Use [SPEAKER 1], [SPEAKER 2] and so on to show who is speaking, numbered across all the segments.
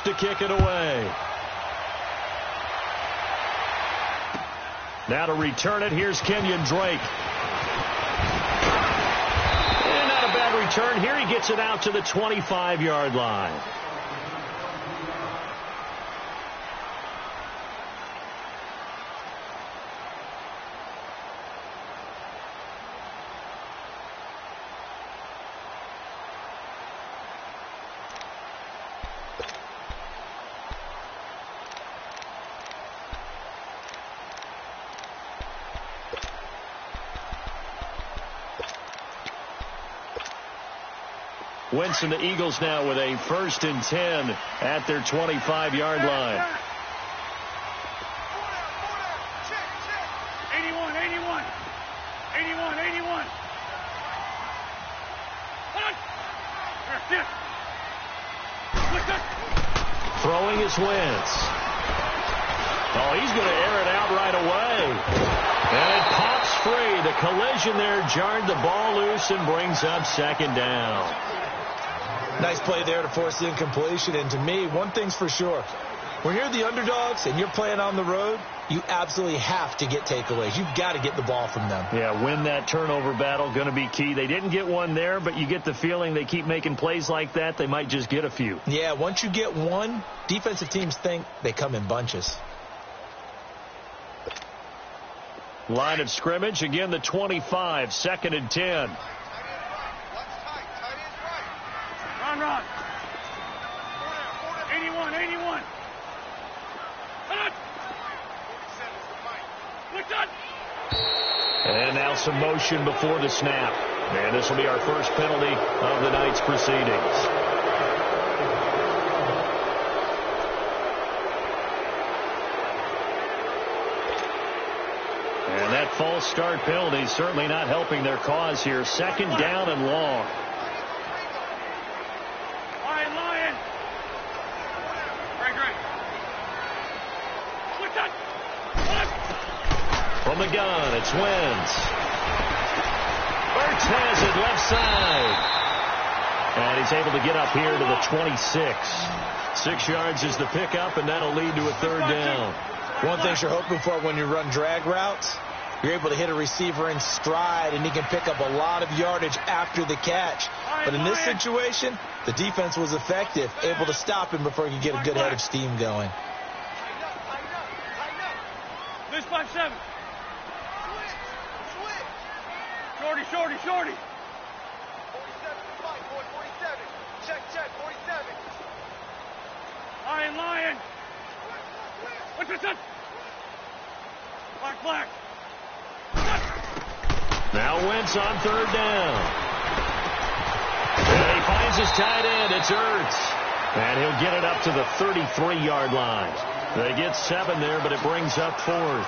[SPEAKER 1] To kick it away. Now to return it, here's Kenyon Drake. And not a bad return here. He gets it out to the 25-yard line. Wentz and the Eagles now with a 1st and 10 at their 25-yard line.
[SPEAKER 2] 81.
[SPEAKER 1] Throwing is Wentz. Oh, he's going to air it out right away. And it pops free. The collision there jarred the ball loose and brings up 2nd down.
[SPEAKER 3] Nice play there to force the incompletion. And to me, one thing's for sure. When you're the underdogs and you're playing on the road, you absolutely have to get takeaways. You've got to get the ball from them.
[SPEAKER 1] Yeah, win that turnover battle, going to be key. They didn't get one there, but you get the feeling they keep making plays like that, they might just get a few.
[SPEAKER 3] Yeah, once you get one, defensive teams think they come in bunches.
[SPEAKER 1] Line of scrimmage, again the 25, 2nd and 10.
[SPEAKER 2] Run. 81.
[SPEAKER 1] And now some motion before the snap. And this will be our first penalty of the night's proceedings. And that false start penalty certainly not helping their cause here. 2nd down and long.
[SPEAKER 2] Lion. Great.
[SPEAKER 1] From the gun, it's Wentz. Ertz has it left side. And he's able to get up here to the 26. 6 yards is the pickup, and that'll lead to a 3rd down.
[SPEAKER 3] One thing you're hoping for when you run drag routes, you're able to hit a receiver in stride, and he can pick up a lot of yardage after the catch. But in this situation, the defense was effective, able to stop him before he could get a good head of steam going.
[SPEAKER 2] This 5-7. Shorty. 47, boy, 47. Check, 47. Lion. What's this? Black.
[SPEAKER 1] Now Wentz on 3rd down. And he finds his tight end. It's Ertz. And he'll get it up to the 33-yard line. They get 7 there, but it brings up 4th.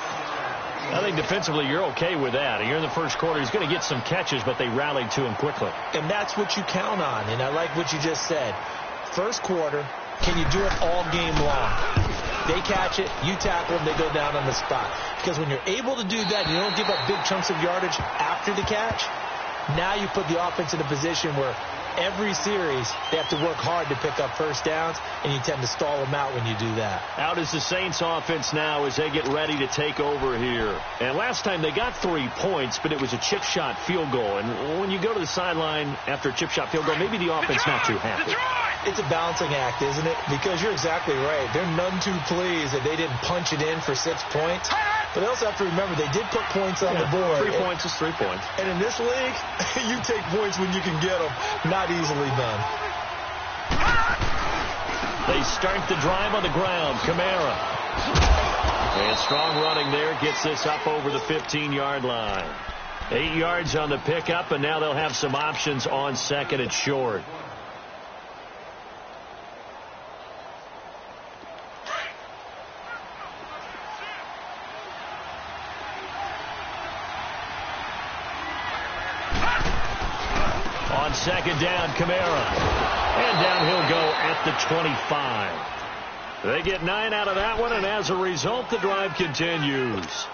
[SPEAKER 1] I think defensively you're okay with that. Here in the first quarter, he's going to get some catches, but they rallied to him quickly.
[SPEAKER 3] And that's what you count on. And I like what you just said. First quarter, can you do it all game long? They catch it, you tackle them, they go down on the spot. Because when you're able to do that, and you don't give up big chunks of yardage after the catch, now you put the offense in a position where every series they have to work hard to pick up 1st downs, and you tend to stall them out when you do that.
[SPEAKER 1] Out is the Saints offense now as they get ready to take over here. And last time they got 3 points, but it was a chip shot field goal. And when you go to the sideline after a chip shot field goal, maybe the offense not too happy.
[SPEAKER 3] It's a balancing act, isn't it? Because you're exactly right. They're none too pleased that they didn't punch it in for 6 points. But they also have to remember they did put points on the board.
[SPEAKER 1] 3 points is 3 points.
[SPEAKER 3] And in this league, you take points when you can get them. Not easily done.
[SPEAKER 1] They start the drive on the ground. Kamara. And strong running there gets this up over the 15-yard line. 8 yards on the pickup, and now they'll have some options on 2nd and short. On 2nd down, Kamara. And down he'll go at the 25. They get 9 out of that one, and as a result, the drive continues.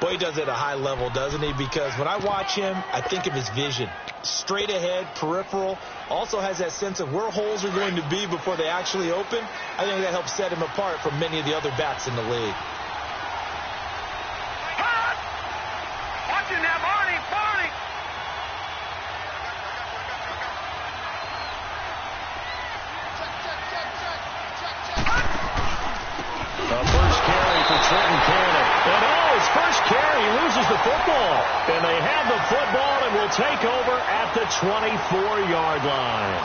[SPEAKER 3] Boy, he does it at a high level, doesn't he? Because when I watch him, I think of his vision. Straight ahead, peripheral, also has that sense of where holes are going to be before they actually open. I think that helps set him apart from many of the other backs in the league.
[SPEAKER 2] Watching that, Barney!
[SPEAKER 1] The first carry for Trenton Cannon. And his first carry, he loses the football. And they have the football and will take over at the 24-yard line.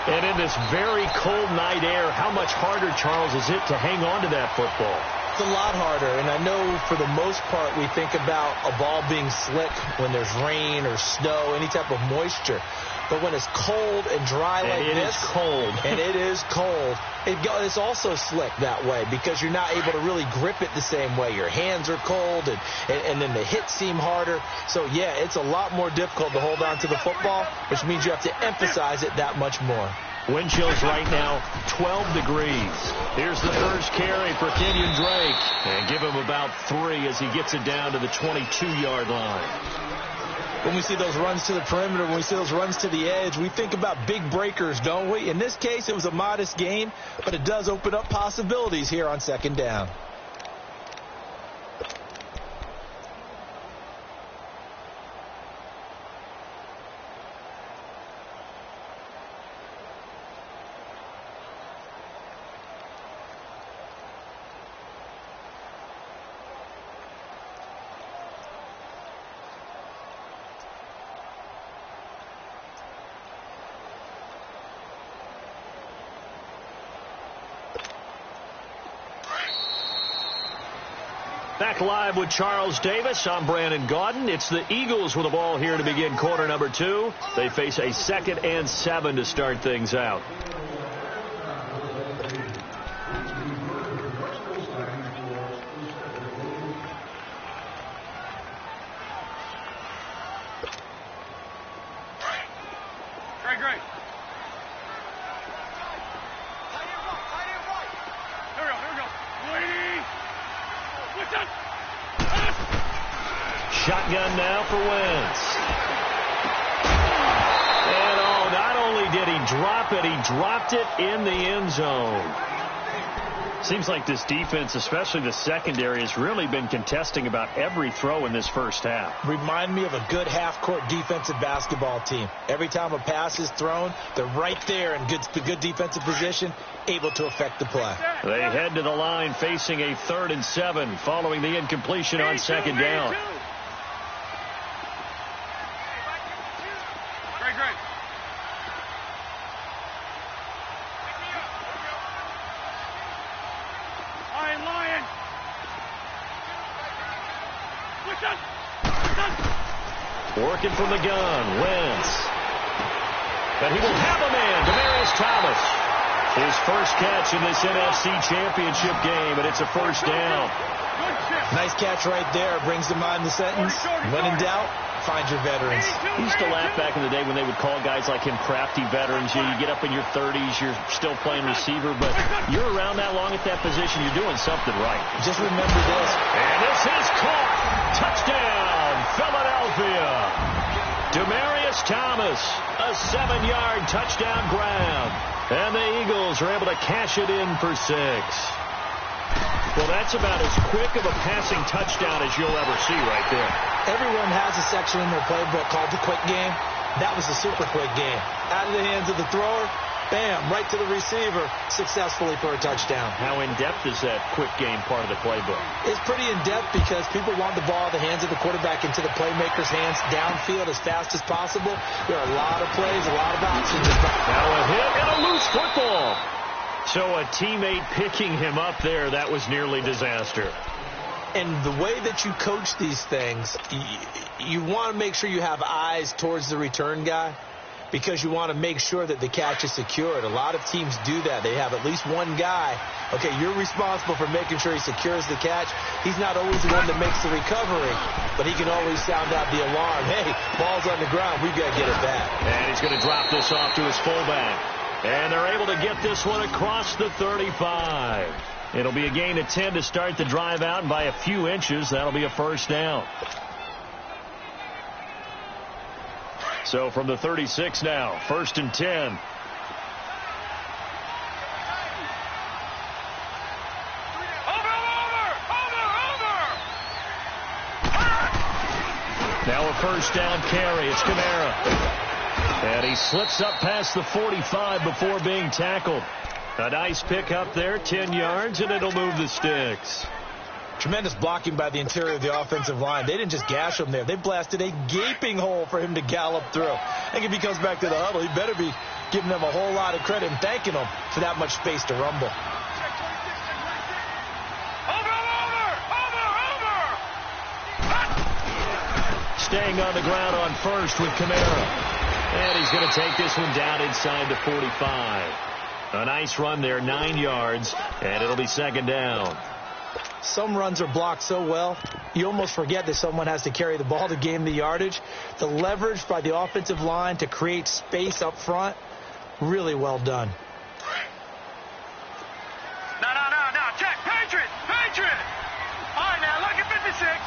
[SPEAKER 1] And in this very cold night air, how much harder, Charles, is it to hang on to that football?
[SPEAKER 3] It's a lot harder, and I know for the most part we think about a ball being slick when there's rain or snow, any type of moisture. But when it's cold and dry like this,
[SPEAKER 1] it is cold.
[SPEAKER 3] And it is cold, it's also slick that way because you're not able to really grip it the same way. Your hands are cold, and then the hits seem harder. So, yeah, it's a lot more difficult to hold on to the football, which means you have to emphasize it that much more.
[SPEAKER 1] Wind chills right now, 12 degrees. Here's the first carry for Kenyon Drake. And give him about 3 as he gets it down to the 22-yard line.
[SPEAKER 3] When we see those runs to the perimeter, when we see those runs to the edge, we think about big breakers, don't we? In this case, it was a modest gain, but it does open up possibilities here on second down.
[SPEAKER 1] Back live with Charles Davis. I'm Brandon Gaudin. It's the Eagles with the ball here to begin quarter number 2. They face a 2nd and 7 to start things out.
[SPEAKER 2] Great. Here we go. Lady! What's up?
[SPEAKER 1] Shotgun now for Wentz. And not only did he drop it, he dropped it in the end zone. Seems like this defense, especially the secondary, has really been contesting about every throw in this first half.
[SPEAKER 3] Remind me of a good half-court defensive basketball team. Every time a pass is thrown, they're right there in good defensive position, able to affect the play.
[SPEAKER 1] They head to the line facing a 3rd and 7 following the incompletion on second down.
[SPEAKER 2] Great. Lion. What's up?
[SPEAKER 1] Working from the gun, Wentz. And he will have a man, Demaryius Thomas. His first catch in this NFC Championship game, and it's a first down.
[SPEAKER 3] Nice catch right there. Brings to mind the sentence, when in doubt, find your veterans.
[SPEAKER 1] I used to laugh back in the day when they would call guys like him crafty veterans. You get up in your 30s, you're still playing receiver, but you're around that long at that position, you're doing something right.
[SPEAKER 3] Just remember this.
[SPEAKER 1] And this is caught. Touchdown, Philadelphia. Demaryius Thomas, a 7-yard touchdown grab. And the Eagles are able to cash it in for 6. Well, that's about as quick of a passing touchdown as you'll ever see right there.
[SPEAKER 3] Everyone has a section in their playbook called the quick game. That was a super quick game. Out of the hands of the thrower, bam, right to the receiver, successfully for a touchdown.
[SPEAKER 1] How in-depth is that quick game part of the playbook?
[SPEAKER 3] It's pretty in-depth because people want the ball in the hands of the quarterback into the playmaker's hands downfield as fast as possible. There are a lot of plays, a lot of options.
[SPEAKER 1] Now a hit and a loose football. So a teammate picking him up there, that was nearly disaster.
[SPEAKER 3] And the way that you coach these things, you want to make sure you have eyes towards the return guy because you want to make sure that the catch is secured. A lot of teams do that. They have at least one guy. Okay, you're responsible for making sure he secures the catch. He's not always the one that makes the recovery, but he can always sound out the alarm. Hey, ball's on the ground. We've got to get it back.
[SPEAKER 1] And he's going to drop this off to his fullback. And they're able to get this one across the 35. It'll be a gain of 10 to start the drive out, and by a few inches, that'll be a first down. So from the 36 now, 1st and 10. Now a first down carry. It's Kamara. And he slips up past the 45 before being tackled. A nice pick up there, 10 yards, and it'll move the sticks.
[SPEAKER 3] Tremendous blocking by the interior of the offensive line. They didn't just gash him there. They blasted a gaping hole for him to gallop through. I think if he comes back to the huddle, he better be giving them a whole lot of credit and thanking them for that much space to rumble.
[SPEAKER 1] Staying on the ground on first with Kamara. And he's going to take this one down inside the 45. A nice run there, 9 yards, and it'll be 2nd down.
[SPEAKER 3] Some runs are blocked so well, you almost forget that someone has to carry the ball to gain the yardage. The leverage by the offensive line to create space up front, really well done.
[SPEAKER 2] No. Check. Patriot. All right, now, lucky 56.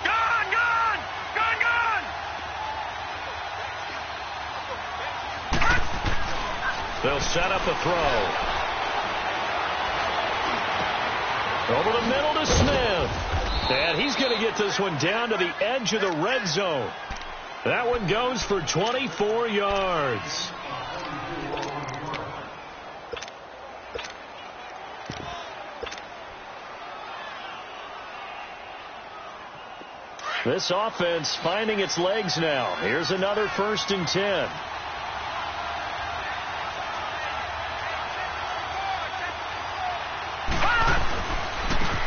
[SPEAKER 2] Gone.
[SPEAKER 1] They'll set up a throw. Over the middle to Smith. And he's going to get this one down to the edge of the red zone. That one goes for 24 yards. This offense finding its legs now. Here's another 1st and 10.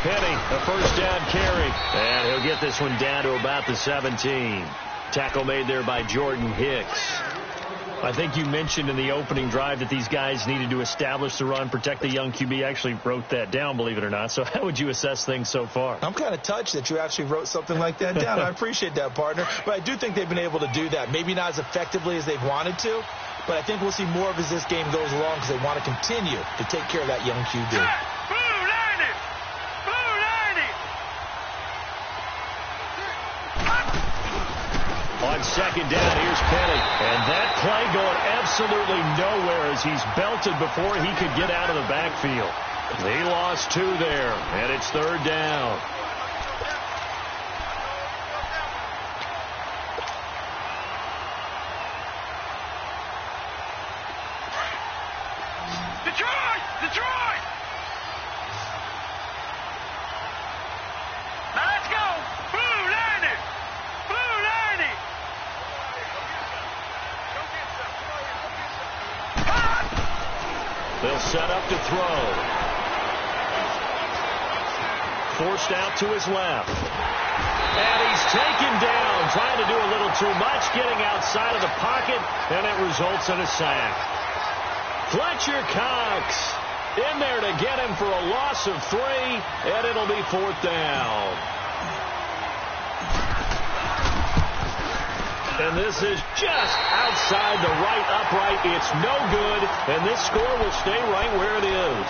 [SPEAKER 1] Penny, a first down carry. And he'll get this one down to about the 17. Tackle made there by Jordan Hicks. I think you mentioned in the opening drive that these guys needed to establish the run, protect the young QB. Actually wrote that down, believe it or not. So how would you assess things so far?
[SPEAKER 3] I'm kind of touched that you actually wrote something like that down. I appreciate that, partner. But I do think they've been able to do that. Maybe not as effectively as they've wanted to, but I think we'll see more of as this game goes along because they want to continue to take care of that young QB.
[SPEAKER 1] On 2nd down, here's Penny. And that play going absolutely nowhere as he's belted before he could get out of the backfield. He lost 2 there, and it's 3rd down.
[SPEAKER 2] Detroit! Now let's go! Blue 90!
[SPEAKER 1] They'll set up to throw. Forced out to his left. And he's taken down, trying to do a little too much, getting outside of the pocket, and it results in a sack. Fletcher Cox in there to get him for a loss of 3, and it'll be 4th down. And this is just outside the right upright. It's no good, and this score will stay right where it is.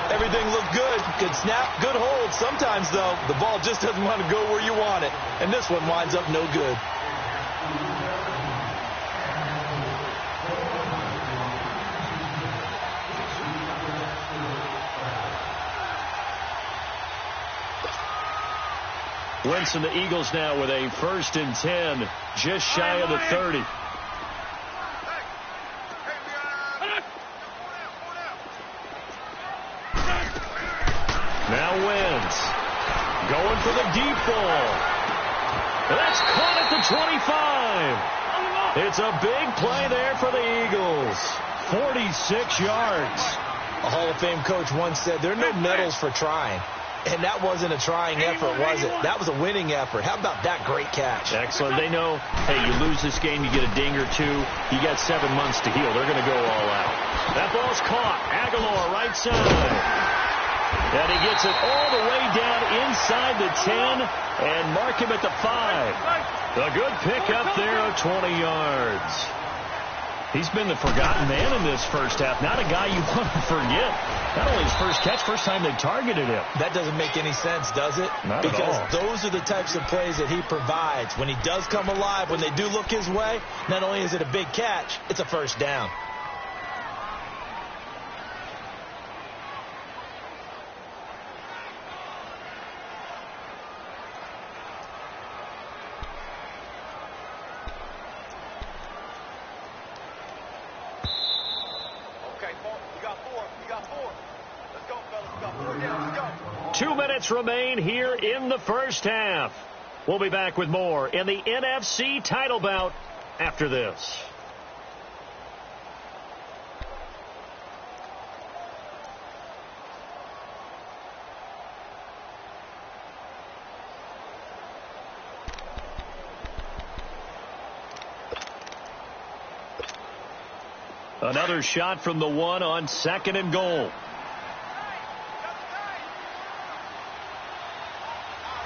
[SPEAKER 3] Everything looked good. Good snap, good hold. Sometimes, though, the ball just doesn't want to go where you want it. And this one winds up no good.
[SPEAKER 1] Wentz and the Eagles now with a 1st and 10, just shy of the 30. Now Wentz going for the deep ball. That's caught at the 25. It's a big play there for the Eagles. 46 yards.
[SPEAKER 3] A Hall of Fame coach once said there are no medals for trying. And that wasn't a trying effort, was it? That was a winning effort. How about that great catch?
[SPEAKER 1] Excellent. They know, hey, you lose this game, you get a ding or 2. You got 7 months to heal. They're going to go all out. That ball's caught. Aguilar, right side. And he gets it all the way down inside the 10 and mark him at the 5. A good pickup there of 20 yards. He's been the forgotten man in this first half. Not a guy you want to forget. Not only his first catch, first time they targeted him.
[SPEAKER 3] That doesn't make any sense, does it?
[SPEAKER 1] Not at all.
[SPEAKER 3] Because those are the types of plays that he provides. When he does come alive, when they do look his way, not only is it a big catch, it's a first down.
[SPEAKER 2] Let's go, fellas. We got 4 down. Let's go.
[SPEAKER 1] 2 minutes remain here in the first half. We'll be back with more in the NFC title bout after this. Another shot from the one on 2nd and goal.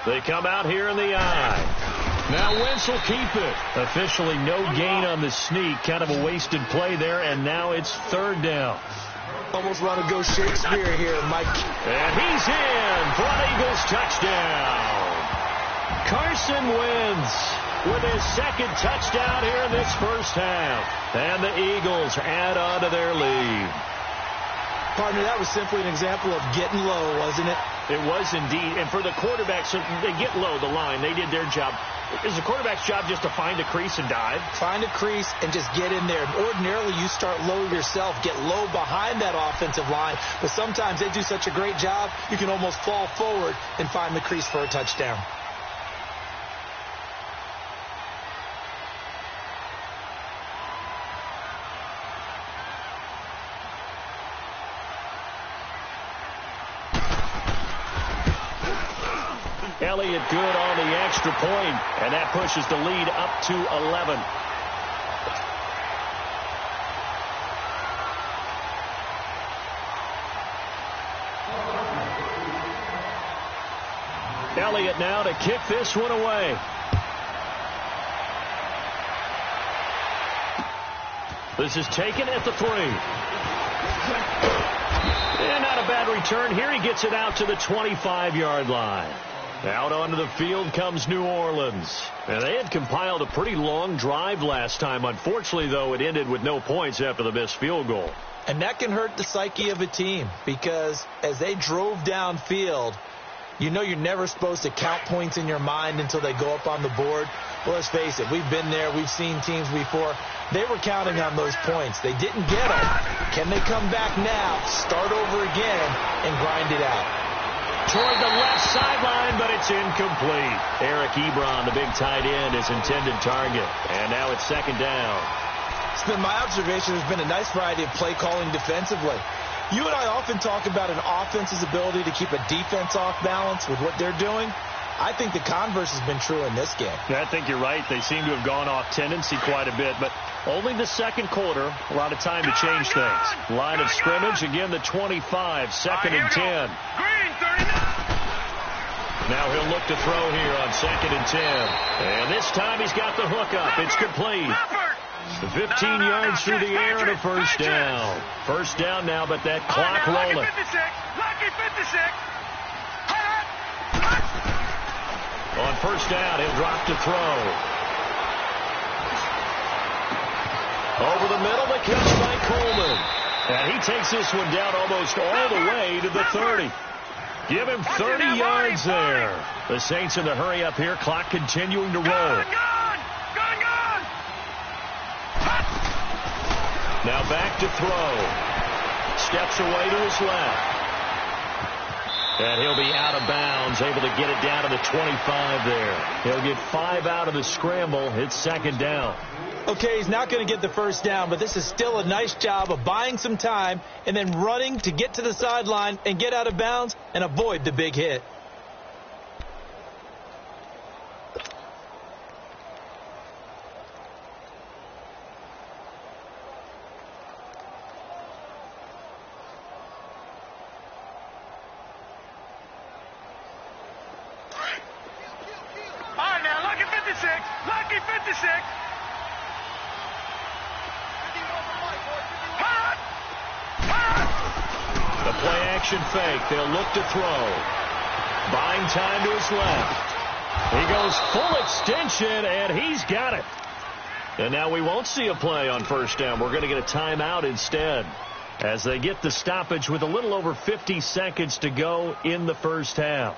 [SPEAKER 1] They come out here in the eye. Now Wentz will keep it. Officially no gain on the sneak. Kind of a wasted play there, and now it's 3rd down.
[SPEAKER 3] Almost want to go Shakespeare here, Mike.
[SPEAKER 1] And he's in for an Eagles touchdown. Carson Wentz with his 2nd touchdown here in this first half. And the Eagles add on to their lead.
[SPEAKER 3] Partner, that was simply an example of getting low, wasn't it?
[SPEAKER 1] It was indeed. And for the quarterbacks, so they get low the line. They did their job. Is the quarterback's job just to find a crease and dive?
[SPEAKER 3] Find a crease and just get in there. Ordinarily, you start low yourself, get low behind that offensive line. But sometimes they do such a great job, you can almost fall forward and find the crease for a touchdown.
[SPEAKER 1] Elliott good on the extra point, and that pushes the lead up to 11. Elliott now to kick this one away. This is taken at the 3. And not a bad return here. He gets it out to the 25-yard line. Out onto the field comes New Orleans. And they had compiled a pretty long drive last time. Unfortunately, though, it ended with no points after the missed field goal.
[SPEAKER 3] And that can hurt the psyche of a team because as they drove downfield, you know you're never supposed to count points in your mind until they go up on the board. Well, let's face it, we've been there. We've seen teams before. They were counting on those points. They didn't get them. Can they come back now, start over again, and grind it out?
[SPEAKER 1] Toward the left sideline, but it's incomplete. Eric Ebron, the big tight end, is intended target. And now it's 2nd down.
[SPEAKER 3] It's been my observation. There's been a nice variety of play calling defensively. You and I often talk about an offense's ability to keep a defense off balance with what they're doing. I think the converse has been true in this game.
[SPEAKER 1] Yeah, I think you're right. They seem to have gone off tendency quite a bit, but only the 2nd quarter. A lot of time to change things. Line of scrimmage, again the 25, 2nd and 10. Now he'll look to throw here on 2nd and 10. And this time he's got the hook up. It's complete. 15 yards through the air and a first down. First down now, but that clock rolling.
[SPEAKER 2] Lucky 56.
[SPEAKER 1] On first down, he'll drop to throw. Over the middle, the catch by Coleman. And he takes this one down almost all the way to the 30. Give him 30 yards there. The Saints in the hurry up here. Clock continuing to roll. Now back to throw. Steps away to his left. And he'll be out of bounds, able to get it down to the 25 there. He'll get 5 out of the scramble. It's 2nd down.
[SPEAKER 3] Okay, he's not going to get the first down, but this is still a nice job of buying some time and then running to get to the sideline and get out of bounds and avoid the big hit.
[SPEAKER 2] All right, now, lucky 56. Lucky 56.
[SPEAKER 1] play action fake. They'll look to throw. Buying time to his left. He goes full extension, and he's got it. And now we won't see a play on first down. We're going to get a timeout instead as they get the stoppage with a little over 50 seconds to go in the first half.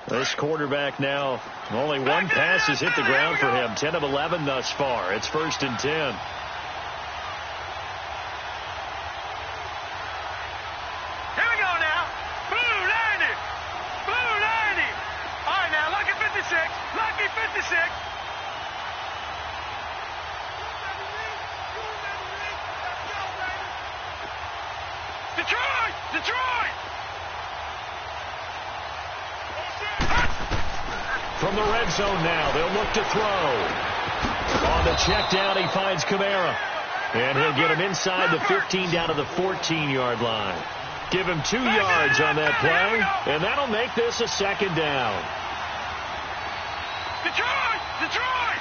[SPEAKER 1] This quarterback now, only one pass has hit the ground for him. 10 of 11 thus far. It's 1st and 10. From the red zone now, they'll look to throw. On the check down, he finds Kamara. And he'll get him inside the 15 down to the 14-yard line. Give him 2 yards on that play, and that'll make this a 2nd down.
[SPEAKER 2] Detroit! Detroit!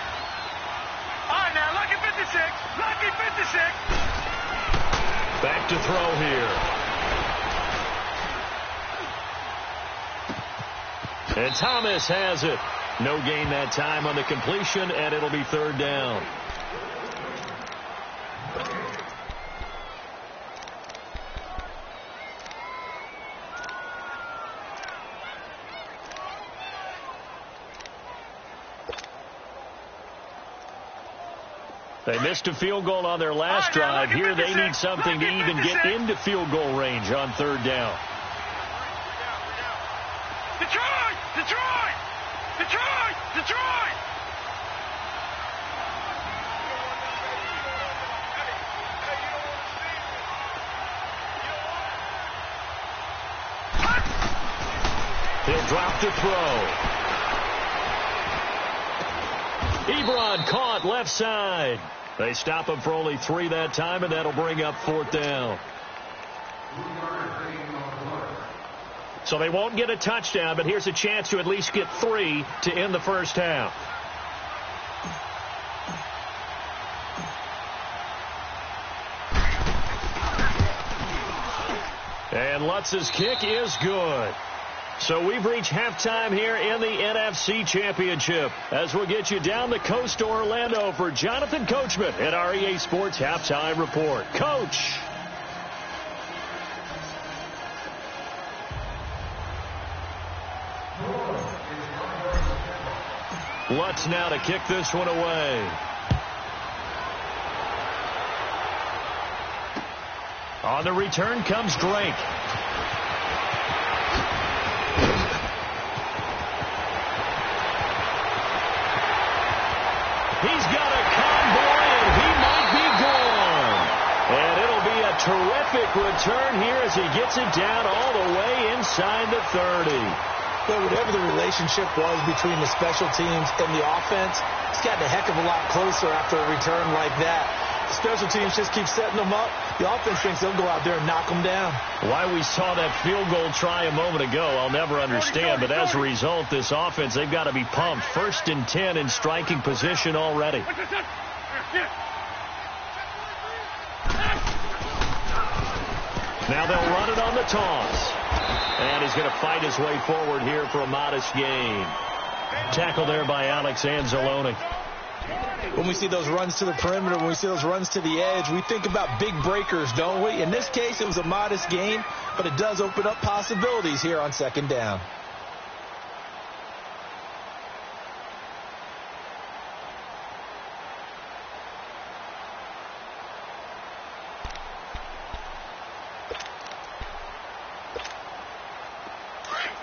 [SPEAKER 2] All right, now, lucky 56. Lucky 56.
[SPEAKER 1] Back to throw here. And Thomas has it. No gain that time on the completion, and it'll be 3rd down. They missed a field goal on their last drive. Here they need something to even get into field goal range on 3rd down.
[SPEAKER 2] Detroit! Detroit! Detroit! Detroit!
[SPEAKER 1] He'll drop to throw. Ebron caught left side. They stop him for only 3 that time, and that'll bring up 4th down. So they won't get a touchdown, but here's a chance to at least get 3 to end the first half. And Lutz's kick is good. So we've reached halftime here in the NFC Championship as we'll get you down the coast to Orlando for Jonathan Coachman at our EA Sports Halftime Report. Coach. Lutz now to kick this one away. On the return comes Drake. He's got a convoy, and he might be gone. And it'll be a terrific return here as he gets it down all the way inside the 30.
[SPEAKER 3] But whatever the relationship was between the special teams and the offense, it's gotten a heck of a lot closer after a return like that. The special teams just keep setting them up. The offense thinks they'll go out there and knock them down.
[SPEAKER 1] Why we saw that field goal try a moment ago, I'll never understand. But as a result, this offense, they've got to be pumped. 1st and 10 in striking position already. Now they'll run it on the toss. And he's going to fight his way forward here for a modest gain. Tackle there by Alex Anzalone.
[SPEAKER 3] When we see those runs to the perimeter, when we see those runs to the edge, we think about big breakers, don't we? In this case, it was a modest gain, but it does open up possibilities here on 2nd down.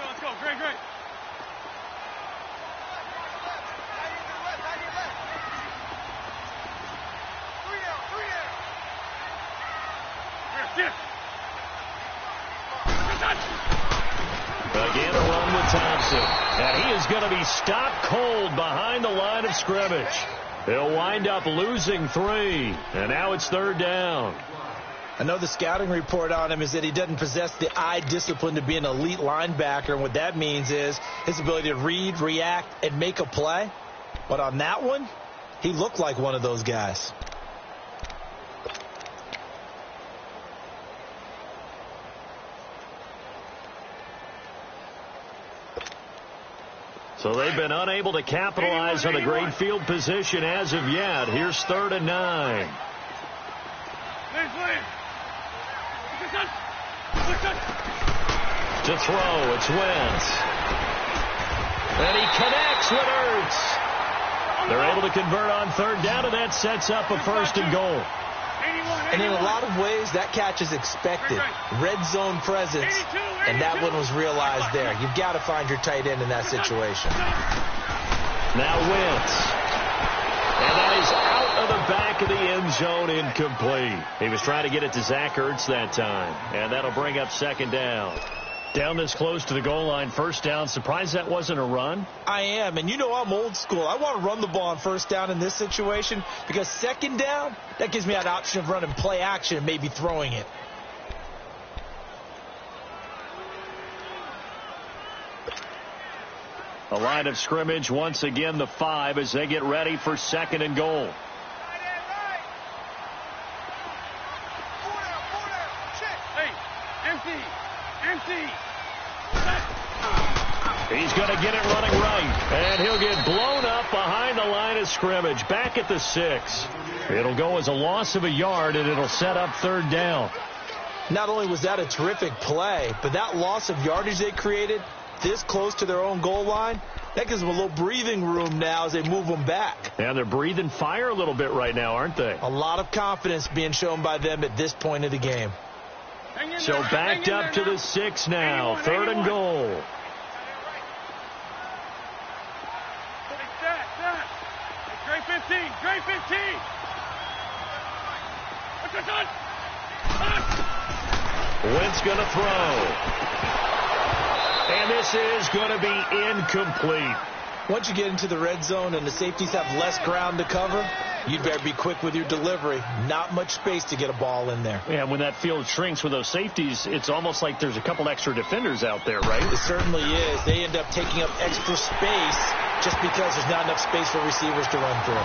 [SPEAKER 2] Let's go. Great, great.
[SPEAKER 1] Again, a run with Thompson. And he is going to be stopped cold behind the line of scrimmage. He'll wind up losing 3. And now it's 3rd down.
[SPEAKER 3] I know the scouting report on him is that he doesn't possess the eye discipline to be an elite linebacker. And what that means is his ability to read, react, and make a play. But on that one, he looked like one of those guys.
[SPEAKER 1] So they've been unable to capitalize on the great field position as of yet. Here's 3rd and 9. To throw, it's Wentz. And he connects with Ertz. They're able to convert on 3rd down, and that sets up a 1st and goal.
[SPEAKER 3] And in a lot of ways, that catch is expected. Red zone presence, and that one was realized there. You've got to find your tight end in that situation.
[SPEAKER 1] Now Wentz. And that is out of the back of the end zone, incomplete. He was trying to get it to Zach Ertz that time, and that'll bring up 2nd down. Down this close to the goal line, 1st down. Surprised that wasn't a run?
[SPEAKER 3] I am, and you know I'm old school. I want to run the ball on 1st down in this situation because 2nd down, that gives me that option of running play action and maybe throwing it.
[SPEAKER 1] A line of scrimmage, once again the 5 as they get ready for 2nd and goal. He's going to get it running right, and he'll get blown up behind the line of scrimmage, back at the 6. It'll go as a loss of a yard, and it'll set up 3rd down.
[SPEAKER 3] Not only was that a terrific play, but that loss of yardage they created this close to their own goal line, that gives them a little breathing room now as they move them back.
[SPEAKER 1] And they're breathing fire a little bit right now, aren't they?
[SPEAKER 3] A lot of confidence being shown by them at this point of the game.
[SPEAKER 1] So backed up to the 6 now, 3rd and goal.
[SPEAKER 2] Great 15, great 15.
[SPEAKER 1] Wentz going to throw. And this is going to be incomplete.
[SPEAKER 3] Once you get into the red zone and the safeties have less ground to cover, you'd better be quick with your delivery. Not much space to get a ball in there.
[SPEAKER 1] Yeah, when that field shrinks with those safeties, it's almost like there's a couple extra defenders out there, right?
[SPEAKER 3] It certainly is. They end up taking up extra space just because there's not enough space for receivers to run through.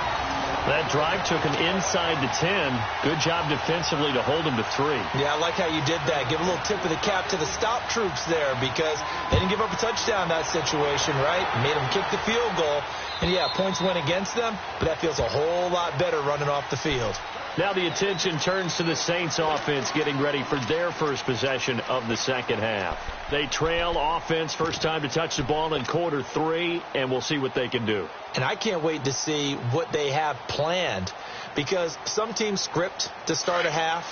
[SPEAKER 1] That drive took them inside the 10. Good job defensively to hold them to 3.
[SPEAKER 3] Yeah, I like how you did that. Give a little tip of the cap to the stop troops there because they didn't give up a touchdown in that situation, right? Made them kick the field goal. And, yeah, points went against them, but that feels a whole lot better running off the field.
[SPEAKER 1] Now the attention turns to the Saints offense getting ready for their first possession of the 2nd half. They trail offense, first time to touch the ball in quarter 3, and we'll see what they can do.
[SPEAKER 3] And I can't wait to see what they have planned because some teams script to start a half.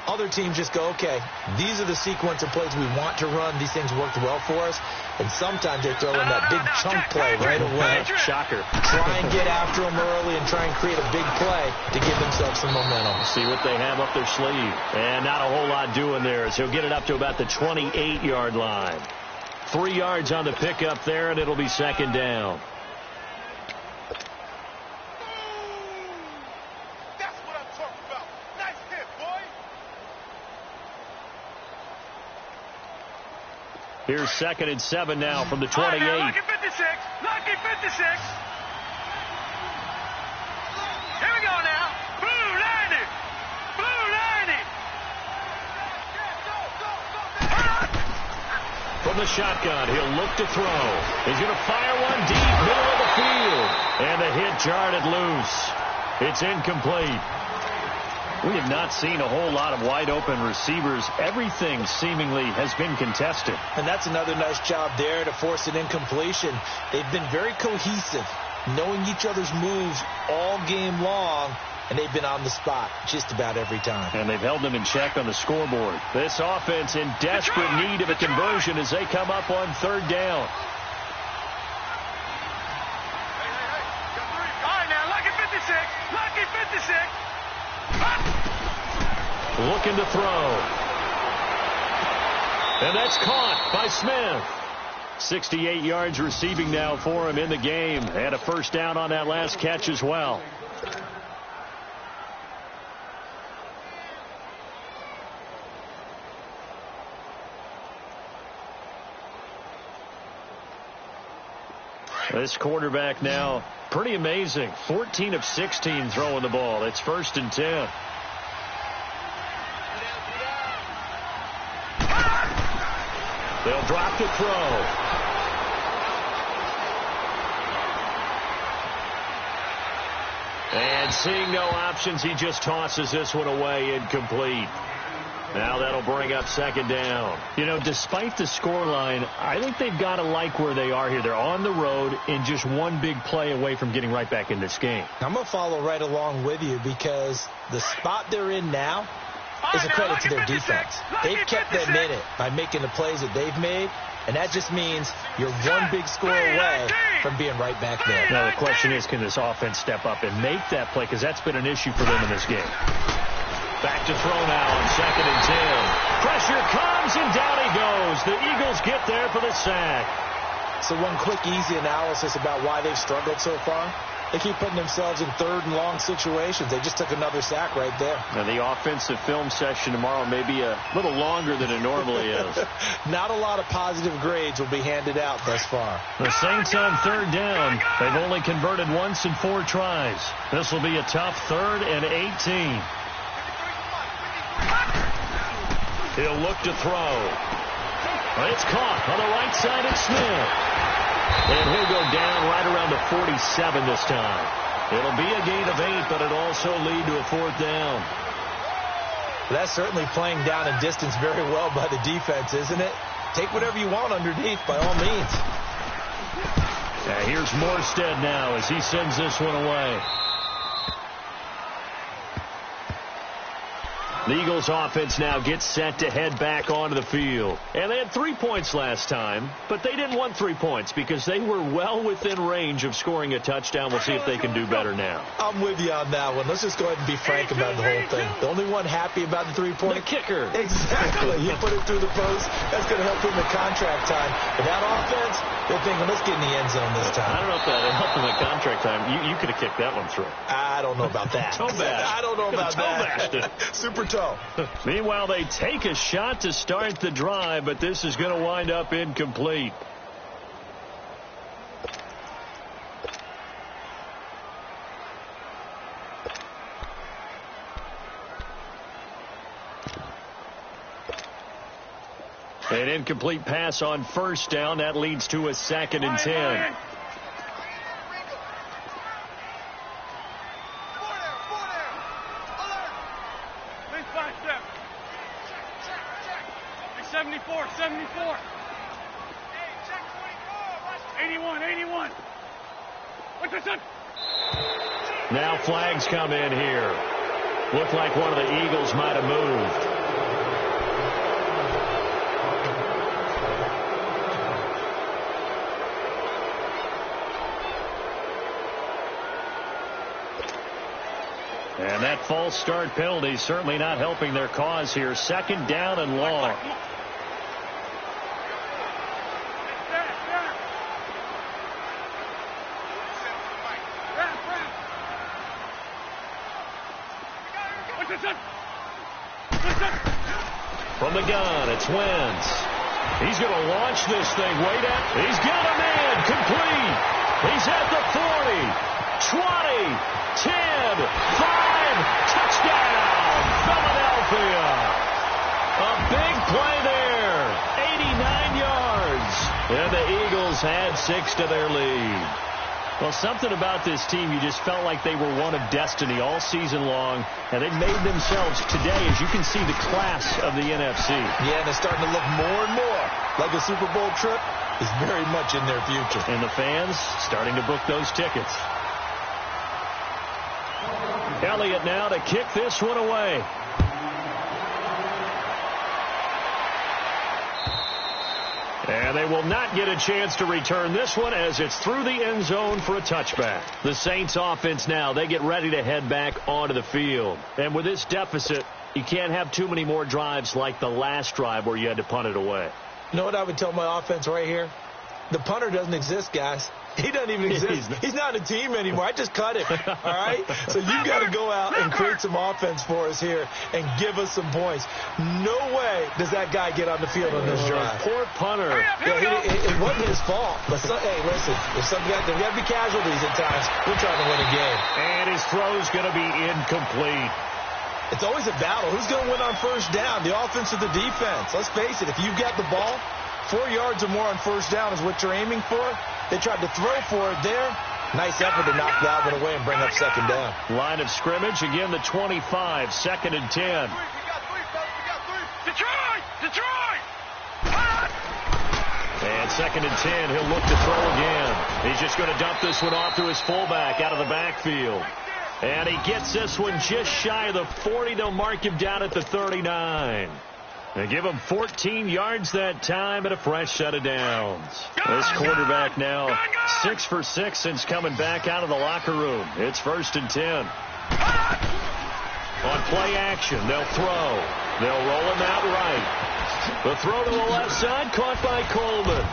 [SPEAKER 3] Other teams just go, okay, these are the sequence of plays we want to run. These things worked well for us. And sometimes they throw in that big chunk play right away.
[SPEAKER 1] Shocker.
[SPEAKER 3] Try and get after them early and try and create a big play to give themselves some momentum.
[SPEAKER 1] See what they have up their sleeve. And not a whole lot doing there as he'll get it up to about the 28-yard line. 3 yards on the pickup there, and it'll be 2nd down. Here's 2nd and 7 now from the 28.
[SPEAKER 2] Lucky 56. Lucky 56. Here we go now. Blue 90. Blue 90.
[SPEAKER 1] From the shotgun, he'll look to throw. He's going to fire one deep, middle of the field. And the hit jarred it loose. It's incomplete. We have not seen a whole lot of wide-open receivers. Everything seemingly has been contested.
[SPEAKER 3] And that's another nice job there to force an incompletion. They've been very cohesive, knowing each other's moves all game long, and they've been on the spot just about every time.
[SPEAKER 1] And they've held them in check on the scoreboard. This offense in desperate need of a conversion as they come up on 3rd down.
[SPEAKER 2] All right, now, lucky 56. Lucky 56.
[SPEAKER 1] Looking to throw. And that's caught by Smith. 68 yards receiving now for him in the game. And a 1st down on that last catch as well. This quarterback now, pretty amazing. 14 of 16 throwing the ball. It's 1st and 10. They'll drop to throw. And seeing no options, he just tosses this one away, incomplete. Now that'll bring up second down.
[SPEAKER 4] You know, despite the scoreline, I think they've got to like where they are here. They're on the road and just one big play away from getting right back in this game.
[SPEAKER 3] I'm going to follow right along with you because the spot they're in now is a credit to their defense. They've kept them in it by making the plays that they've made, and that just means you're one big score away from being right back there.
[SPEAKER 4] Now, the question is, can this offense step up and make that play? Because that's been an issue for them in this game.
[SPEAKER 1] Back to throw now on 2nd and 10. Pressure comes, and down he goes. The Eagles get there for the sack.
[SPEAKER 3] So one quick, easy analysis about why they've struggled so far. They keep putting themselves in 3rd and long situations. They just took another sack right there.
[SPEAKER 4] Now, the offensive film session tomorrow may be a little longer than it normally is.
[SPEAKER 3] Not a lot of positive grades will be handed out thus far.
[SPEAKER 1] The Saints on 3rd down. They've only converted once in 4 tries. This will be a tough 3rd and 18. He'll look to throw. It's caught on the right side of Smith. And he'll go down right around the 47 this time. It'll be a gain of 8, but it'll also lead to a 4th down.
[SPEAKER 3] That's certainly playing down in distance very well by the defense, isn't it? Take whatever you want underneath, by all means.
[SPEAKER 1] Here's Morstead now as he sends this one away. The Eagles offense now gets set to head back onto the field. And they had 3 points last time, but they didn't want 3 points because they were well within range of scoring a touchdown. We'll see if they can do better now.
[SPEAKER 3] I'm with you on that one. Let's just go ahead and be frank about the whole thing. The only one happy about the 3-point.
[SPEAKER 1] The kicker.
[SPEAKER 3] Exactly. You put it through the post. That's going to help him in contract time. But that offense, they're thinking, let's get in the end zone this time.
[SPEAKER 4] I don't know if that helped him in contract time. You could have kicked that one through.
[SPEAKER 3] I don't know about that.
[SPEAKER 1] Toe bash.
[SPEAKER 3] I don't know about that. Super toe.
[SPEAKER 1] Meanwhile, they take a shot to start the drive, but this is going to wind up incomplete. An incomplete pass on 1st down. That leads to a 2nd and 10.
[SPEAKER 2] Check. 74. 81. What's this?
[SPEAKER 1] Now flags come in here. Looked like one of the Eagles might have moved. And that false start penalty certainly not helping their cause here. 2nd down and long. From the gun, it's Wentz. He's going to launch this thing way down. He's got a man complete. He's at the 40, 20, 10, 5, touchdown, Philadelphia. A big play there, 89 yards. And the Eagles add 6 to their lead. Well, something about this team, you just felt like they were one of destiny all season long, and they made themselves today, as you can see, the class of the NFC.
[SPEAKER 3] Yeah, and they're starting to look more and more like a Super Bowl trip is very much in their future.
[SPEAKER 1] And the fans starting to book those tickets. Elliott now to kick this one away. And they will not get a chance to return this one as it's through the end zone for a touchback. The Saints offense now, they get ready to head back onto the field. And with this deficit, you can't have too many more drives like the last drive where you had to punt it away.
[SPEAKER 3] You know what I would tell my offense right here? The punter doesn't exist, guys. He doesn't even exist. He's not a team anymore. I just cut him. All right? So you've got to go out and create some offense for us here and give us some points. No way does that guy get on the field on this drive.
[SPEAKER 1] Poor punter.
[SPEAKER 3] Yeah, it wasn't his fault. But hey, listen, if there got to be casualties at times, we're trying to win a game.
[SPEAKER 1] And his throw's going to be incomplete.
[SPEAKER 3] It's always a battle. Who's going to win on 1st down, the offense or the defense? Let's face it, if you've got the ball, 4 yards or more on 1st down is what you're aiming for. They tried to throw for it there. Nice effort to knock that one away and bring up second down.
[SPEAKER 1] Line of scrimmage, again the 25, 2nd and 10.
[SPEAKER 2] Detroit!
[SPEAKER 1] And 2nd and 10, he'll look to throw again. He's just going to dump this one off to his fullback out of the backfield. And he gets this one just shy of the 40. They'll mark him down at the 39. They give him 14 yards that time and a fresh set of downs. This quarterback now 6 for 6 since coming back out of the locker room. It's 1st and 10. On play action, they'll throw. They'll roll him out right. The throw to the left side, caught by Coleman.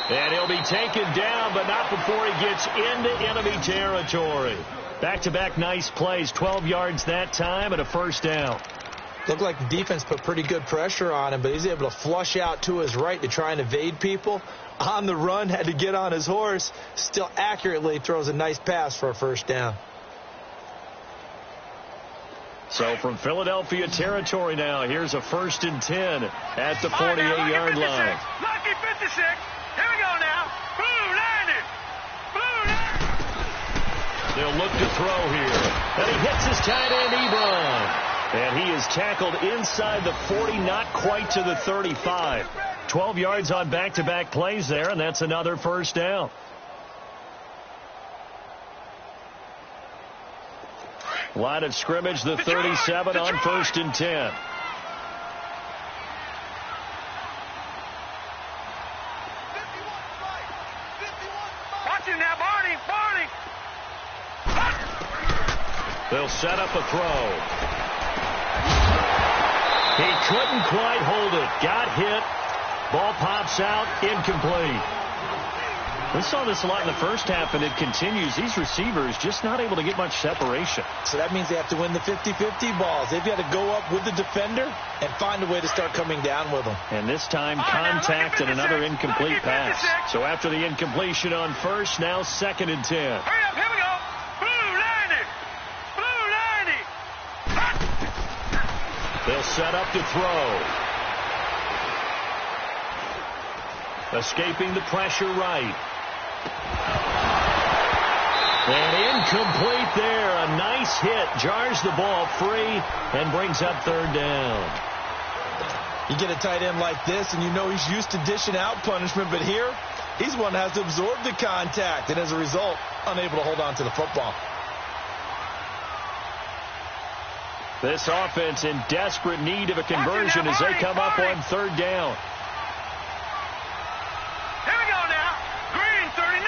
[SPEAKER 1] And he'll be taken down, but not before he gets into enemy territory. Back-to-back nice plays, 12 yards that time and a first down.
[SPEAKER 3] Looked like the defense put pretty good pressure on him, but he's able to flush out to his right to try and evade people. On the run, had to get on his horse. Still accurately throws a nice pass for a first down.
[SPEAKER 1] So from Philadelphia territory now, here's a 1st and 10 at the 48-yard line.
[SPEAKER 2] Lucky 56. Here we go now. Blue 90.
[SPEAKER 1] They'll look to throw here. And he hits his tight end, Ebron. And he is tackled inside the 40, not quite to the 35. 12 yards on back-to-back plays there, and that's another first down. Line of scrimmage, the 37 on 1st and 10.
[SPEAKER 2] Watch him now, Barney.
[SPEAKER 1] They'll set up a throw. He couldn't quite hold it. Got hit. Ball pops out. Incomplete. We saw this a lot in the first half, and it continues. These receivers just not able to get much separation.
[SPEAKER 3] So that means they have to win the 50-50 balls. They've got to go up with the defender and find a way to start coming down with them.
[SPEAKER 1] And this time, contact and another incomplete pass. So after the incompletion on first, now 2nd and 10.
[SPEAKER 2] Hurry up, here we go. Blue 90.
[SPEAKER 1] They'll set up to throw. Escaping the pressure right. And incomplete there. A nice hit. Jars the ball free and brings up 3rd down.
[SPEAKER 3] You get a tight end like this, and you know he's used to dishing out punishment, but here, he's one that has to absorb the contact, and as a result, unable to hold on to the football.
[SPEAKER 1] This offense in desperate need of a conversion as they come up on 3rd down.
[SPEAKER 2] Here we go now. Green 39.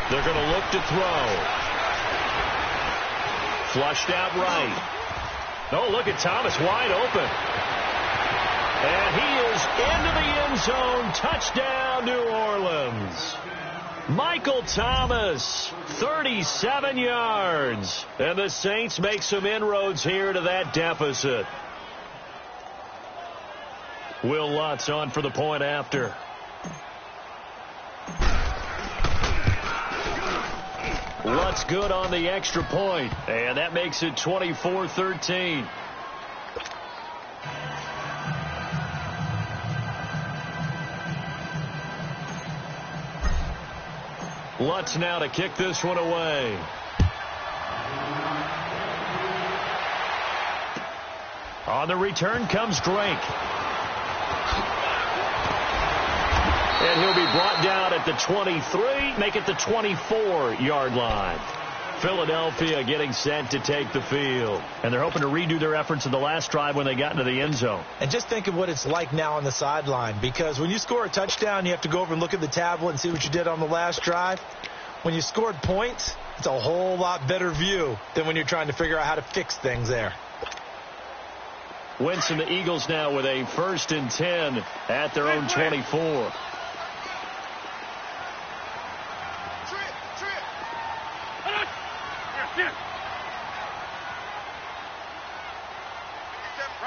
[SPEAKER 1] They're going to look to throw. Flushed out right. Oh, look at Thomas wide open. And he is into the end zone. Touchdown, New Orleans. Michael Thomas, 37 yards. And the Saints make some inroads here to that deficit. Will Lutz on for the point after. Lutz good on the extra point, and that makes it 24-13. Lutz now to kick this one away. On the return comes Drake. And he'll be brought down at the 23, make it the 24-yard line. Philadelphia getting set to take the field. And they're hoping to redo their efforts in the last drive when they got into the end zone.
[SPEAKER 3] And just think of what it's like now on the sideline, because when you score a touchdown, you have to go over and look at the tablet and see what you did on the last drive. When you scored points, it's a whole lot better view than when you're trying to figure out how to fix things there.
[SPEAKER 1] Wentz and the Eagles now with a 1st and 10 at their own 24.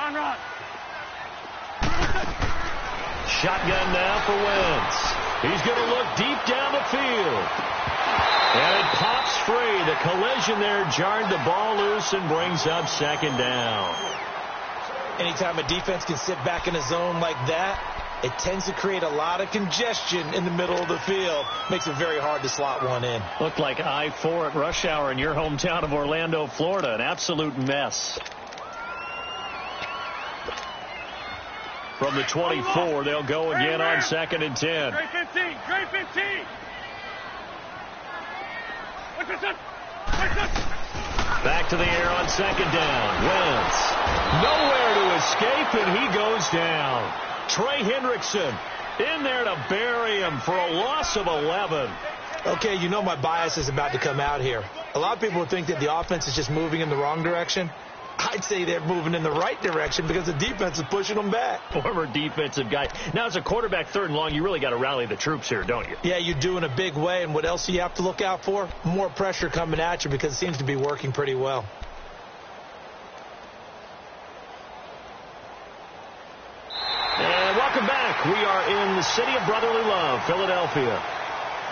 [SPEAKER 2] Run.
[SPEAKER 1] Shotgun now for Wentz. He's going to look deep down the field. And it pops free. The collision there jarred the ball loose and brings up 2nd down.
[SPEAKER 3] Anytime a defense can sit back in a zone like that it tends to create a lot of congestion in the middle of the field. Makes it very hard to slot one in.
[SPEAKER 4] Looked like I-4 at rush hour in your hometown of Orlando, Florida. An absolute mess. From the 24, they'll go again on 2nd and 10.
[SPEAKER 2] Straight 15. Straight 15. What's this? What's this?
[SPEAKER 1] Back to the air on 2nd down. Wentz. Nowhere to escape, and he goes down. Trey Hendrickson in there to bury him for a loss of 11.
[SPEAKER 3] Okay, you know my bias is about to come out here. A lot of people think that the offense is just moving in the wrong direction. I'd say they're moving in the right direction because the defense is pushing them back.
[SPEAKER 1] Former defensive guy. Now, as a quarterback 3rd and long, you really got to rally the troops here, don't you?
[SPEAKER 3] Yeah, you do in a big way. And what else do you have to look out for? More pressure coming at you because it seems to be working pretty well.
[SPEAKER 1] And welcome back. We are in the city of brotherly love, Philadelphia.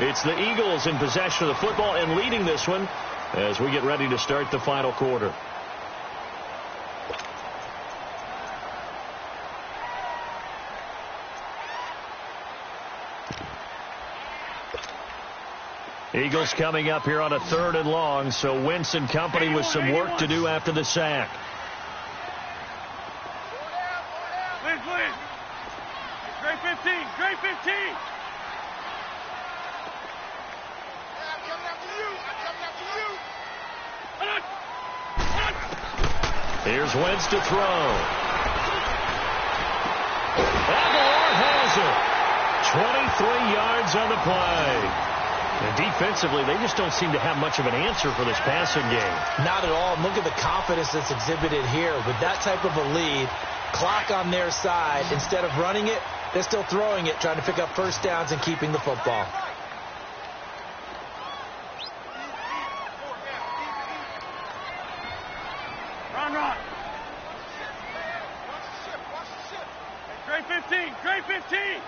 [SPEAKER 1] It's the Eagles in possession of the football and leading this one as we get ready to start the final quarter. Eagles coming up here on a 3rd and long, so Wentz and company with some work to do after the sack.
[SPEAKER 2] Please. Straight 15. Straight 15. I'm coming after you.
[SPEAKER 1] Here's Wentz to throw. Aguilar has it. 23 yards on the play. And defensively, they just don't seem to have much of an answer for this passing game.
[SPEAKER 3] Not at all. And look at the confidence that's exhibited here. With that type of a lead, clock on their side, instead of running it, they're still throwing it, trying to pick up first downs and keeping the football.
[SPEAKER 2] Run. Straight 15. Straight 15.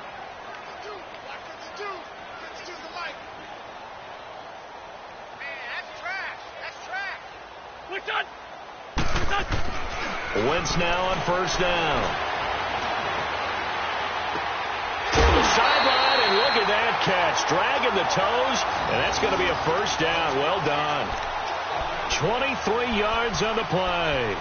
[SPEAKER 1] Wentz now on 1st down. To the sideline, and look at that catch. Dragging the toes, and that's going to be a 1st down. Well done. 23 yards on the play.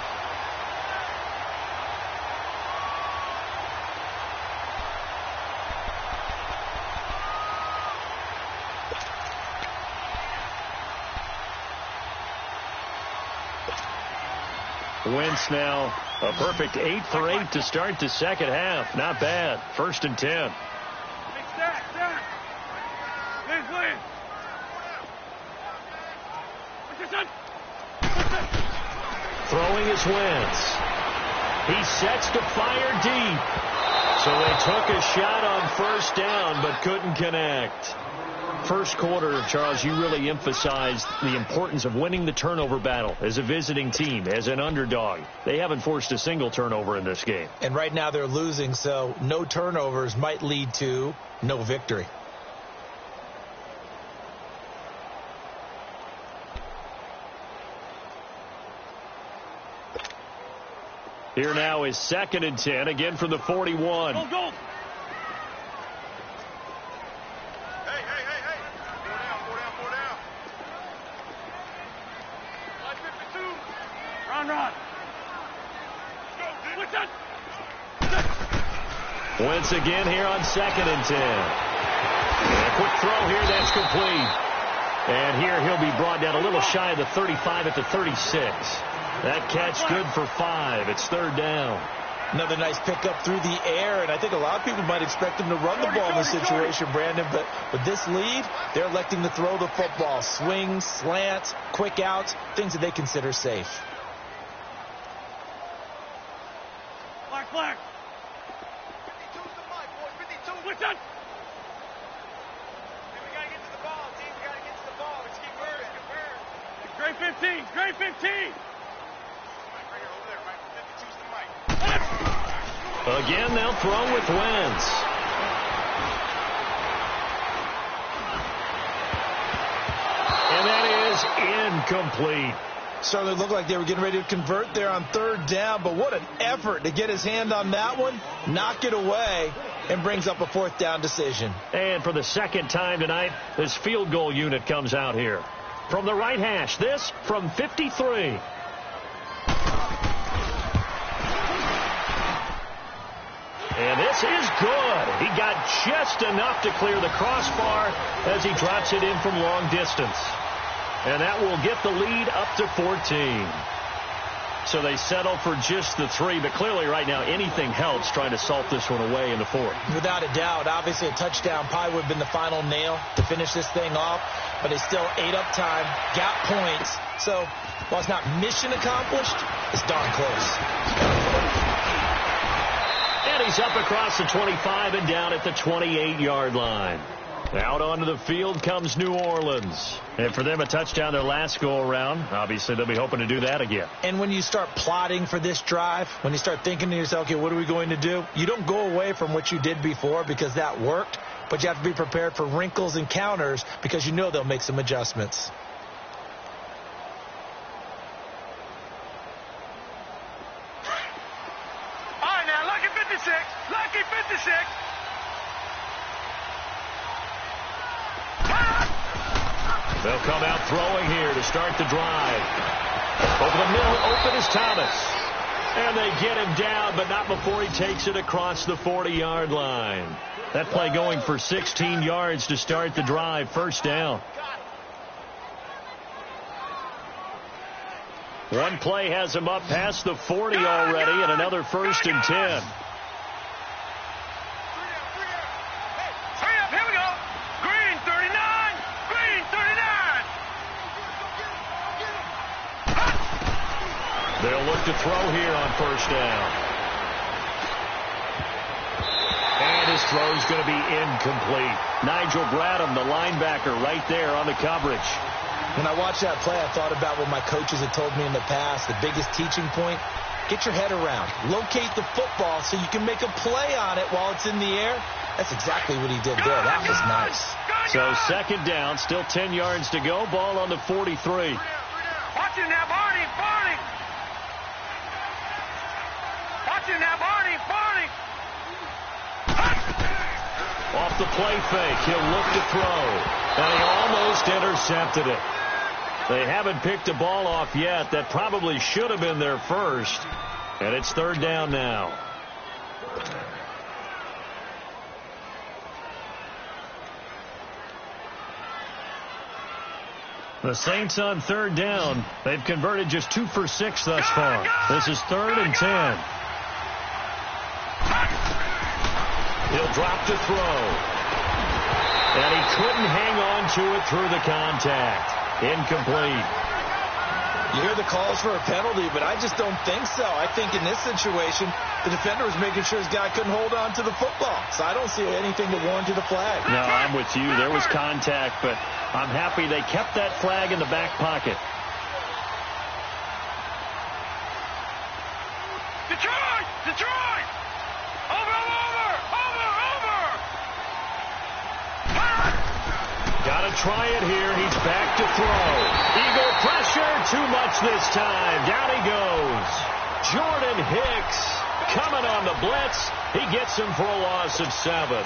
[SPEAKER 1] Wentz now a perfect 8 for 8 to start the 2nd half. Not bad. 1st and 10.
[SPEAKER 2] Please.
[SPEAKER 1] Throwing is Wentz. He sets to fire deep. So they took a shot on 1st down but couldn't connect. First quarter, Charles, you really emphasized the importance of winning the turnover battle as a visiting team, as an underdog. They haven't forced a single turnover in this game.
[SPEAKER 3] And right now they're losing, so no turnovers might lead to no victory.
[SPEAKER 1] Here now is 2nd and 10, again from the 41.
[SPEAKER 2] Go. Run.
[SPEAKER 1] Wentz again here on 2nd and 10. And a quick throw here, that's complete. And here he'll be brought down a little shy of the 35 at the 36. That catch good for 5. It's 3rd down.
[SPEAKER 3] Another nice pickup through the air, and I think a lot of people might expect him to run the ball in this situation, Brandon, but with this lead, they're electing to throw the football. Swings, slants, quick outs, things that they consider safe.
[SPEAKER 2] Black. 52's the mic, boys. 52. What's that? We got to get to the ball, team. We got to get to the ball. Let's keep moving. Straight 15. Straight 15.
[SPEAKER 1] Again, they'll throw with Wentz. And that is incomplete.
[SPEAKER 3] Certainly looked like they were getting ready to convert there on 3rd down, but what an effort to get his hand on that one, knock it away. and brings up a 4th down decision.
[SPEAKER 1] And for the second time tonight, this field goal unit comes out here. From the right hash, this from 53. And this is good. He got just enough to clear the crossbar as he drops it in from long distance. And that will get the lead up to 14. So they settle for just the 3, but clearly right now anything helps trying to salt this one away in the 4th.
[SPEAKER 3] Without a doubt, obviously a touchdown probably would have been the final nail to finish this thing off, but they still ate up time, got points. So while it's not mission accomplished, it's darn close.
[SPEAKER 1] And he's up across the 25 and down at the 28-yard line. Out onto the field comes New Orleans. And for them, a touchdown their last go-around. Obviously, they'll be hoping to do that again.
[SPEAKER 3] And when you start plotting for this drive, when you start thinking to yourself, okay, what are we going to do? You don't go away from what you did before because that worked, but you have to be prepared for wrinkles and counters because you know they'll make some adjustments.
[SPEAKER 2] All right, now, lucky 56. Lucky 56.
[SPEAKER 1] They'll come out throwing here to start the drive. Over the middle, open is Thomas. And they get him down, but not before he takes it across the 40-yard line. That play going for 16 yards to start the drive. 1st down. One play has him up past the 40 already, and another 1st and 10. They'll look to throw here on 1st down. And his throw's going to be incomplete. Nigel Bradham, the linebacker, right there on the coverage.
[SPEAKER 3] When I watched that play, I thought about what my coaches had told me in the past. The biggest teaching point, get your head around. Locate the football so you can make a play on it while it's in the air. That's exactly what he did there. That was nice.
[SPEAKER 1] So 2nd down, still 10 yards to go. Ball on the 43.
[SPEAKER 2] Watch it now, Barney, Barney. Watch it now, Barney, Barney.
[SPEAKER 1] Off the play fake, he'll look to throw. And he almost intercepted it. They haven't picked a ball off yet. That probably should have been their first. And it's 3rd down now. The Saints on 3rd down. They've converted just 2 for 6 thus far. This is 3rd and 10. He'll drop to throw. And he couldn't hang on to it through the contact. Incomplete.
[SPEAKER 3] You hear the calls for a penalty, but I just don't think so. I think in this situation, the defender was making sure his guy couldn't hold on to the football. So I don't see anything to warrant to the flag.
[SPEAKER 1] No, I'm with you. There was contact, but I'm happy they kept that flag in the back pocket.
[SPEAKER 2] Detroit! Detroit! Over, over, over, over!
[SPEAKER 1] Got to try it here. He's back to throw. Eagle pressure. Too much this time. Down he goes. Jordan Hicks coming on the blitz. He gets him for a loss of 7.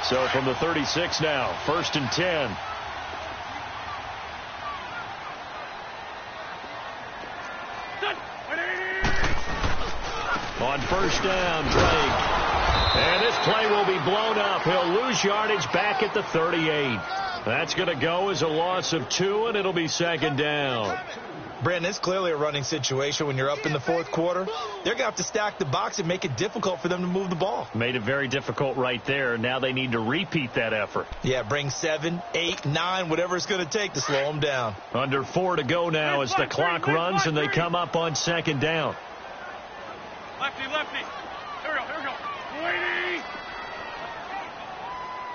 [SPEAKER 1] So from the 36 now, 1st and 10. On 1st down, Drake. And this play will be blown up. He'll lose yardage back at the 38. That's going to go as a loss of 2, and it'll be 2nd down.
[SPEAKER 3] Brandon, it's clearly a running situation when you're up in the 4th quarter. They're going to have to stack the box and make it difficult for them to move the ball.
[SPEAKER 1] Made it very difficult right there. Now they need to repeat that effort.
[SPEAKER 3] Yeah, bring 7, 8, 9, whatever it's going to take to slow them down.
[SPEAKER 1] Under 4 to go now as the clock runs and they come up on 2nd down.
[SPEAKER 2] Lefty, lefty. Here we go, here we go. Lady!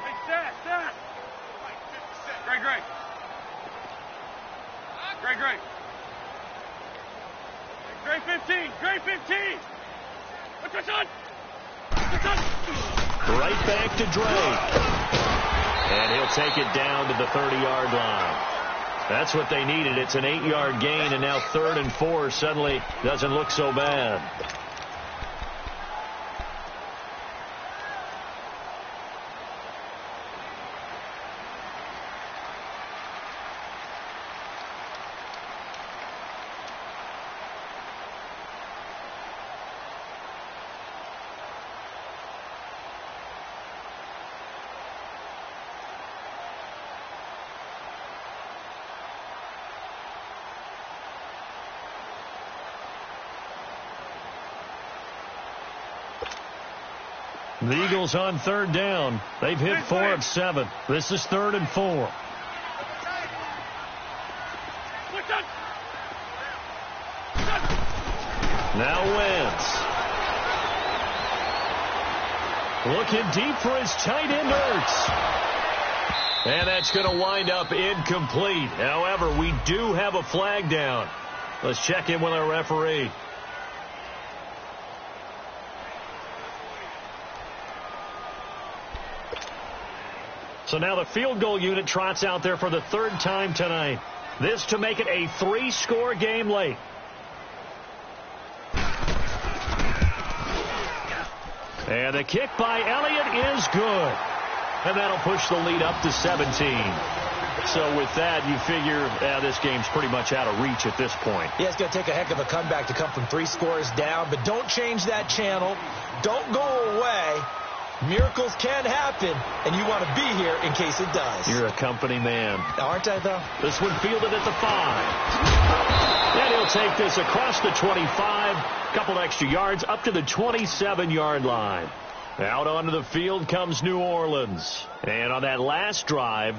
[SPEAKER 2] Hey, stat. Great, great. Great, great. Great 15, great 15. What's this on?
[SPEAKER 1] Right back to Drake. And he'll take it down to the 30-yard line. That's what they needed. It's an 8-yard gain, and now 3rd and 4 suddenly doesn't look so bad. The Eagles on 3rd down. They've hit 4 of 7. This is 3rd and 4. Now Wentz. Looking deep for his tight end, Ertz. And that's going to wind up incomplete. However, we do have a flag down. Let's check in with our referee. So now the field goal unit trots out there for the 3rd time tonight. This to make it a 3-score game late. And the kick by Elliott is good. And that'll push the lead up to 17. So with that, you figure this game's pretty much out of reach at this point.
[SPEAKER 3] Yeah, it's going to take a heck of a comeback to come from 3 scores down. But don't change that channel. Don't go away. Miracles can happen, and you want to be here in case it does.
[SPEAKER 1] You're a company man.
[SPEAKER 3] Aren't I, though?
[SPEAKER 1] This one fielded at the 5. And he'll take this across the 25. Couple extra yards up to the 27-yard line. Out onto the field comes New Orleans. And on that last drive,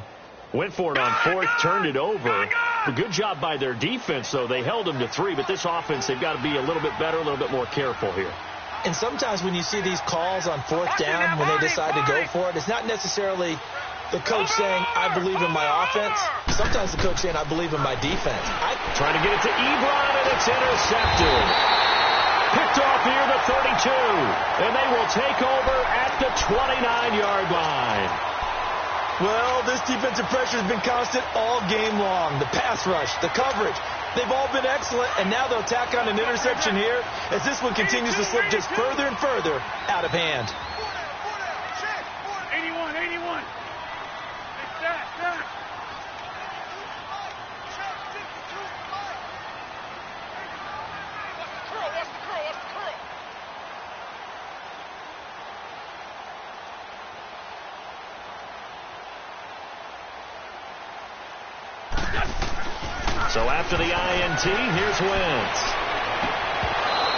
[SPEAKER 1] went for it on 4th, turned it over. A good job by their defense, though. They held them to 3, but this offense, they've got to be a little bit better, a little bit more careful here.
[SPEAKER 3] And sometimes when you see these calls on 4th down, when they decide to go for it, it's not necessarily the coach saying, I believe in my offense. Sometimes the coach saying, I believe in my defense.
[SPEAKER 1] Trying to get it to Ebron, and it's intercepted. Picked off here the 32. And they will take over at the 29-yard line.
[SPEAKER 3] Well, this defensive pressure has been constant all game long. The pass rush, the coverage, they've all been excellent, and now they'll tack on an interception here as this one continues to slip just further and further out of hand.
[SPEAKER 2] 81, 81.
[SPEAKER 1] So after the INT, here's Wentz.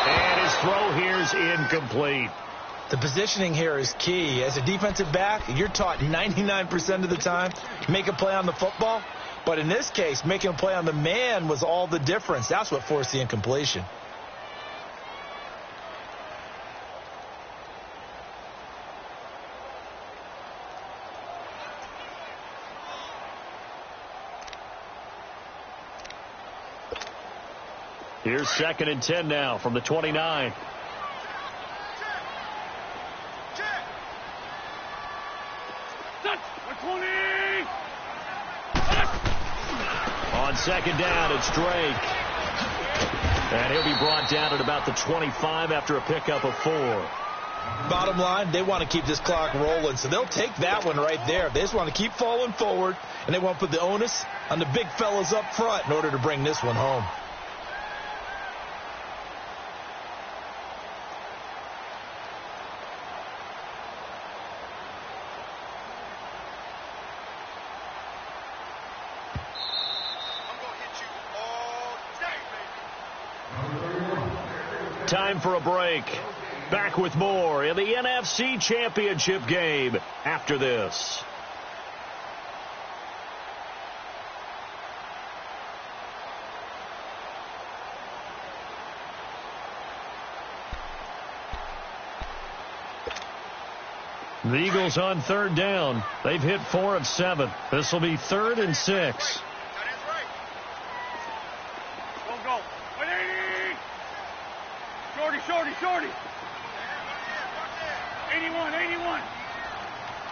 [SPEAKER 1] And his throw here's incomplete.
[SPEAKER 3] The positioning here is key. As a defensive back, you're taught 99% of the time, make a play on the football. But in this case, making a play on the man was all the difference. That's what forced the incompletion.
[SPEAKER 1] Here's 2nd and 10 now from the 29. On 2nd down, it's Drake. And he'll be brought down at about the 25 after a pickup of 4.
[SPEAKER 3] Bottom line, they want to keep this clock rolling, so they'll take that one right there. They just want to keep falling forward, and they want to put the onus on the big fellas up front in order to bring this one home.
[SPEAKER 1] Time for a break. Back with more in the NFC Championship game after this. The Eagles on 3rd down. They've hit 4 of 7. This will be 3rd and 6.
[SPEAKER 2] Shorty. 81.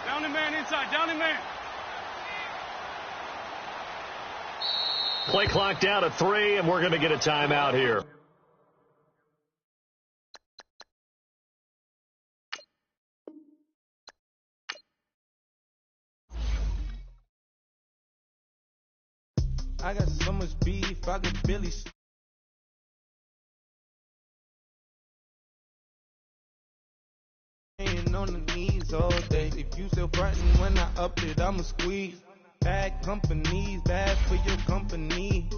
[SPEAKER 2] Down the man inside. Down the man.
[SPEAKER 1] Play clock down to 3, and we're going to get a timeout here.
[SPEAKER 5] I got so much beef, I could barely. On the knees all day. If you still frontin' when I up it, I'ma squeeze. Bad companies, bad for your company.